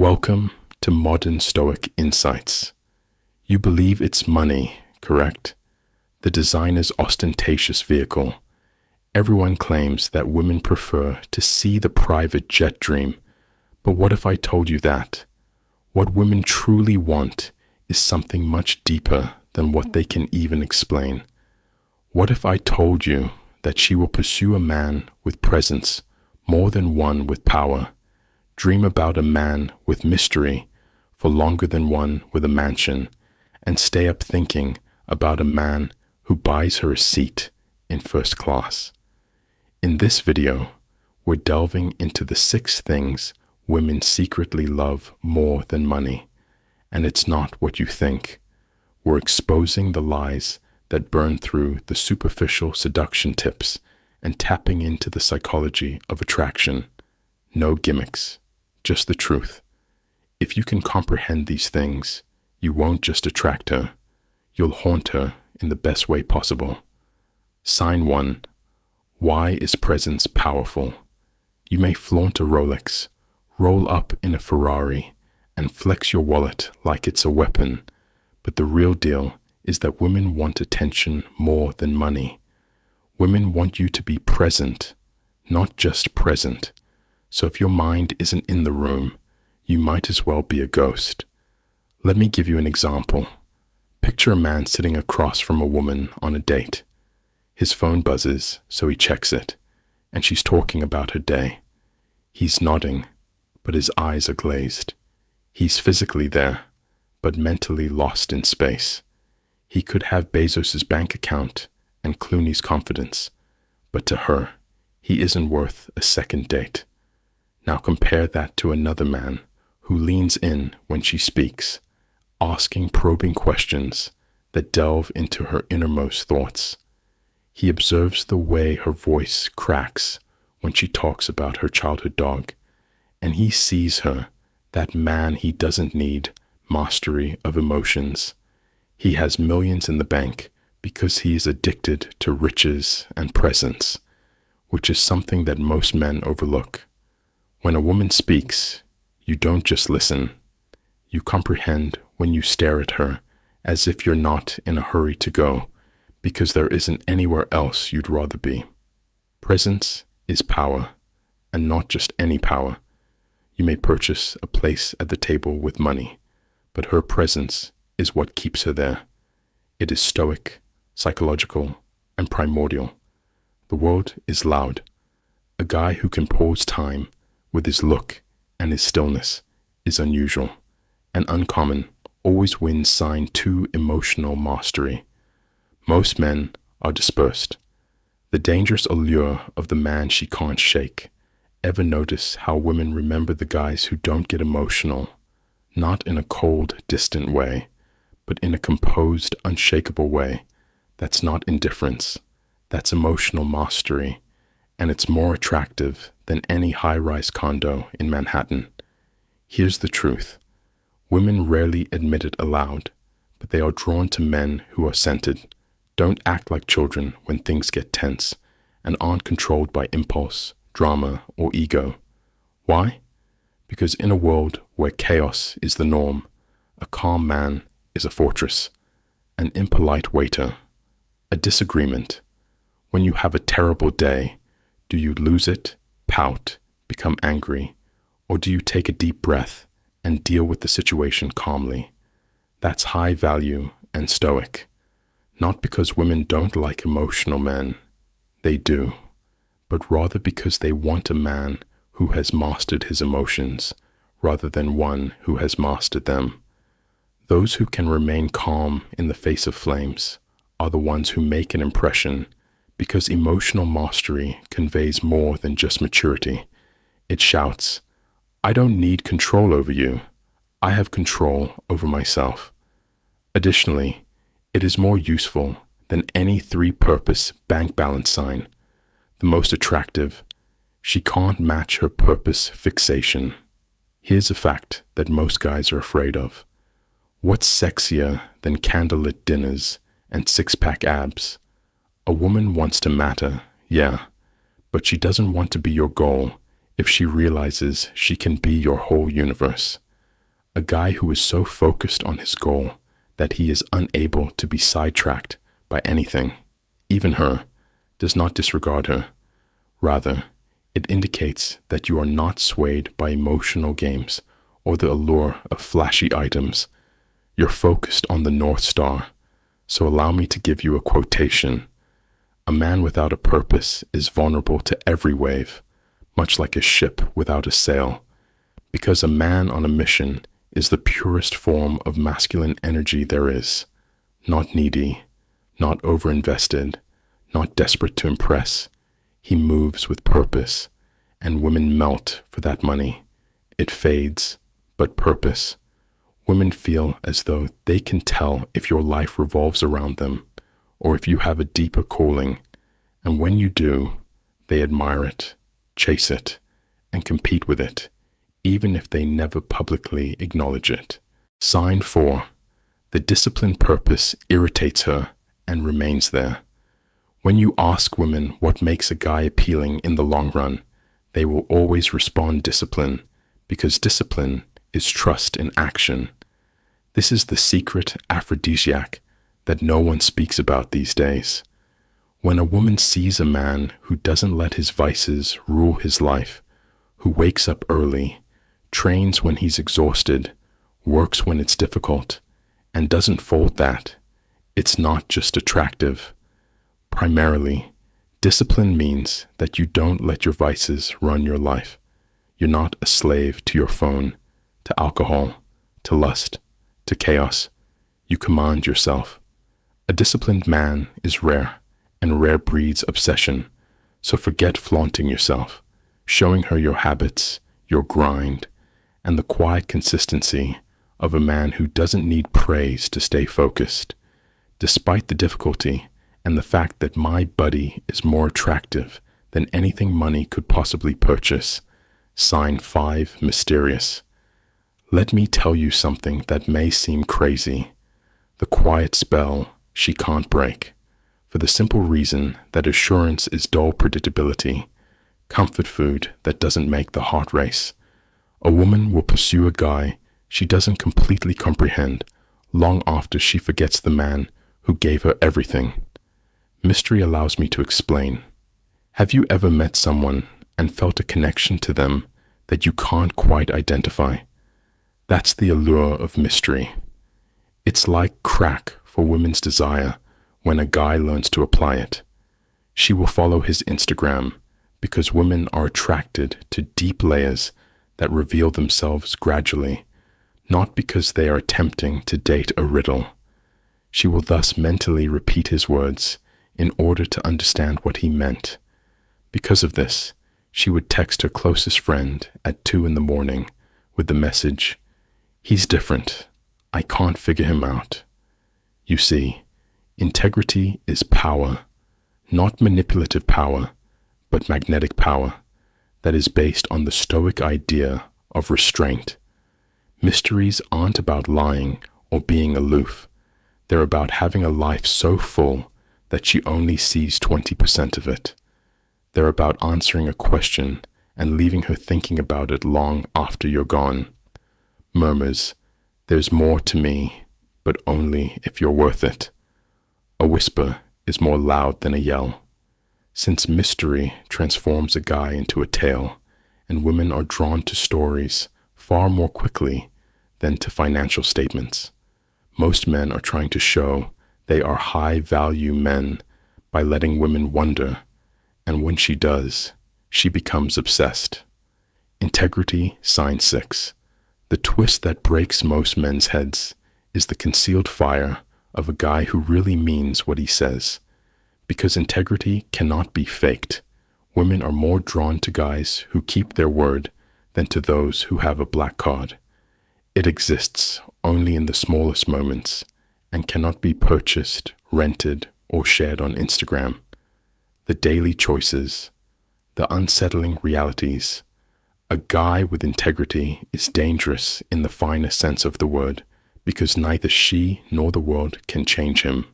Welcome to Modern Stoic Insights. You believe it's money, correct? The designer's ostentatious vehicle. Everyone claims that women prefer to see the private jet dream, but what if I told you that? What women truly want is something much deeper than what they can even explain. What if I told you that she will pursue a man with presence more than one with power? Dream about a man with mystery for longer than one with a mansion, and stay up thinking about a man who buys her a seat in first class. In this video, we're delving into the 6 things women secretly love more than money, and it's not what you think. We're exposing the lies that burn through the superficial seduction tips and tapping into the psychology of attraction. No gimmicks. Just the truth. If you can comprehend these things, you won't just attract her, you'll haunt her in the best way possible. Sign 1. Why is presence powerful? You may flaunt a Rolex, roll up in a Ferrari, and flex your wallet like it's a weapon, but the real deal is that women want attention more than money. Women want you to be present, not just present. So if your mind isn't in the room, you might as well be a ghost. Let me give you an example. Picture a man sitting across from a woman on a date. His phone buzzes, so he checks it, and she's talking about her day. He's nodding, but his eyes are glazed. He's physically there, but mentally lost in space. He could have Bezos's bank account and Clooney's confidence, but to her, he isn't worth a second date. Now compare that to another man who leans in when she speaks, asking probing questions that delve into her innermost thoughts. He observes the way her voice cracks when she talks about her childhood dog, and he sees her, that man he doesn't need mastery of emotions. He has millions in the bank because he is addicted to riches and presence, which is something that most men overlook. When a woman speaks, you don't just listen. You comprehend when you stare at her as if you're not in a hurry to go because there isn't anywhere else you'd rather be. Presence is power, and not just any power. You may purchase a place at the table with money, but her presence is what keeps her there. It is stoic, psychological, and primordial. The world is loud. A guy who can pause time with his look and his stillness is unusual, and uncommon always wins sign 2 emotional mastery. Most men are dispersed. The dangerous allure of the man she can't shake. Ever notice how women remember the guys who don't get emotional, not in a cold, distant way, but in a composed, unshakable way? That's not indifference. That's emotional mastery, and it's more attractive than any high-rise condo in Manhattan. Here's the truth. Women rarely admit it aloud, but they are drawn to men who are centered, don't act like children when things get tense, and aren't controlled by impulse, drama, or ego. Why? Because in a world where chaos is the norm, a calm man is a fortress, an impolite waiter, a disagreement. When you have a terrible day, do you lose it, pout, become angry, or do you take a deep breath and deal with the situation calmly? That's high value and stoic. Not because women don't like emotional men, they do, but rather because they want a man who has mastered his emotions rather than one who has mastered them. Those who can remain calm in the face of flames are the ones who make an impression, because emotional mastery conveys more than just maturity. It shouts, I don't need control over you. I have control over myself. Additionally, it is more useful than any 3-purpose bank balance sign. The most attractive, she can't match her purpose fixation. Here's a fact that most guys are afraid of. What's sexier than candlelit dinners and 6-pack abs? A woman wants to matter, yeah, but she doesn't want to be your goal if she realizes she can be your whole universe. A guy who is so focused on his goal that he is unable to be sidetracked by anything, even her, does not disregard her. Rather, it indicates that you are not swayed by emotional games or the allure of flashy items. You're focused on the North Star. So allow me to give you a quotation. A man without a purpose is vulnerable to every wave, much like a ship without a sail, because a man on a mission is the purest form of masculine energy there is, not needy, not overinvested, not desperate to impress. He moves with purpose, and women melt for that money. It fades, but purpose. Women feel as though they can tell if your life revolves around them, or if you have a deeper calling, and when you do, they admire it, chase it, and compete with it, even if they never publicly acknowledge it. Sign 4. The disciplined purpose irritates her and remains there. When you ask women what makes a guy appealing in the long run, they will always respond discipline, because discipline is trust in action. This is the secret aphrodisiac that no one speaks about these days. When a woman sees a man who doesn't let his vices rule his life, who wakes up early, trains when he's exhausted, works when it's difficult, and doesn't fold that, it's not just attractive. Primarily, discipline means that you don't let your vices run your life. You're not a slave to your phone, to alcohol, to lust, to chaos. You command yourself. A disciplined man is rare, and rare breeds obsession. So forget flaunting yourself, showing her your habits, your grind, and the quiet consistency of a man who doesn't need praise to stay focused. Despite the difficulty and the fact that my buddy is more attractive than anything money could possibly purchase. Sign 5, mysterious. Let me tell you something that may seem crazy. The quiet spell she can't break, for the simple reason that assurance is dull predictability, comfort food that doesn't make the heart race. A woman will pursue a guy she doesn't completely comprehend long after she forgets the man who gave her everything. Mystery allows me to explain. Have you ever met someone and felt a connection to them that you can't quite identify? That's the allure of mystery. It's like crack for women's desire when a guy learns to apply it. She will follow his Instagram because women are attracted to deep layers that reveal themselves gradually, not because they are attempting to date a riddle. She will thus mentally repeat his words in order to understand what he meant. Because of this, she would text her closest friend at 2 a.m. with the message, "He's different. I can't figure him out." You see, integrity is power, not manipulative power, but magnetic power that is based on the Stoic idea of restraint. Mysteries aren't about lying or being aloof. They're about having a life so full that she only sees 20% of it. They're about answering a question and leaving her thinking about it long after you're gone. Murmurs, "There's more to me, but only if you're worth it." A whisper is more loud than a yell. Since mystery transforms a guy into a tale, and women are drawn to stories far more quickly than to financial statements. Most men are trying to show they are high-value men by letting women wonder, and when she does, she becomes obsessed. Integrity, sign 6. The twist that breaks most men's heads is the concealed fire of a guy who really means what he says. Because integrity cannot be faked, women are more drawn to guys who keep their word than to those who have a black card. It exists only in the smallest moments and cannot be purchased, rented, or shared on Instagram. The daily choices, the unsettling realities. A guy with integrity is dangerous in the finest sense of the word because neither she nor the world can change him.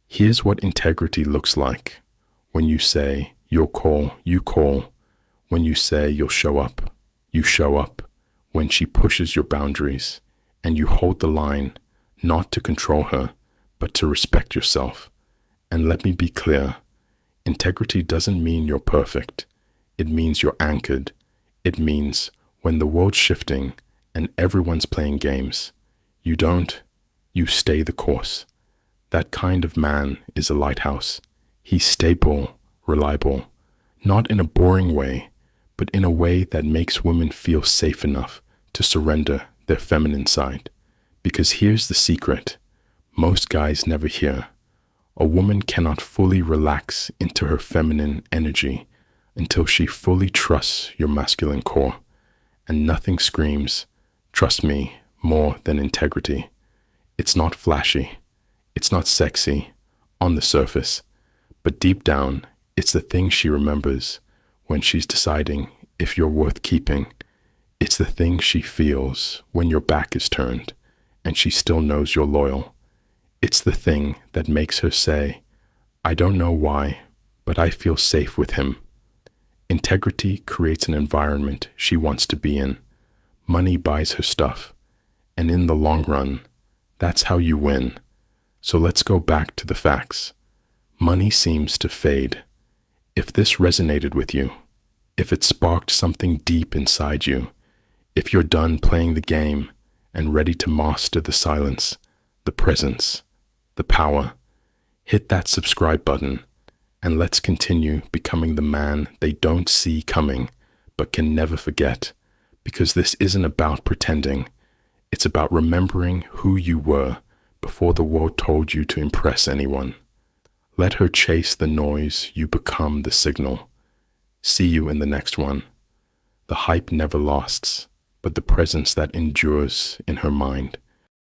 Here's what integrity looks like. When you say you'll call, you call. When you say you'll show up, you show up. when she pushes your boundaries, and you hold the line, not to control her, but to respect yourself. And let me be clear, integrity doesn't mean you're perfect. It means you're anchored. It means when the world's shifting and everyone's playing games, you don't, you stay the course. That kind of man is a lighthouse. He's stable, reliable, not in a boring way, but in a way that makes women feel safe enough to surrender their feminine side. Because here's the secret most guys never hear. A woman cannot fully relax into her feminine energy until she fully trusts your masculine core. And nothing screams, trust me, more than integrity. It's not flashy. It's not sexy on the surface. But deep down, it's the thing she remembers when she's deciding if you're worth keeping. It's the thing she feels when your back is turned and she still knows you're loyal. It's the thing that makes her say, I don't know why, but I feel safe with him. Integrity creates an environment she wants to be in. Money buys her stuff. And in the long run, that's how you win. So let's go back to the facts. Money seems to fade. If this resonated with you, if it sparked something deep inside you, if you're done playing the game and ready to master the silence, the presence, the power, hit that subscribe button and let's continue becoming the man they don't see coming but can never forget. Because this isn't about pretending. It's about remembering who you were before the world told you to impress anyone. Let her chase the noise, you become the signal. See you in the next one. The hype never lasts, but the presence that endures in her mind.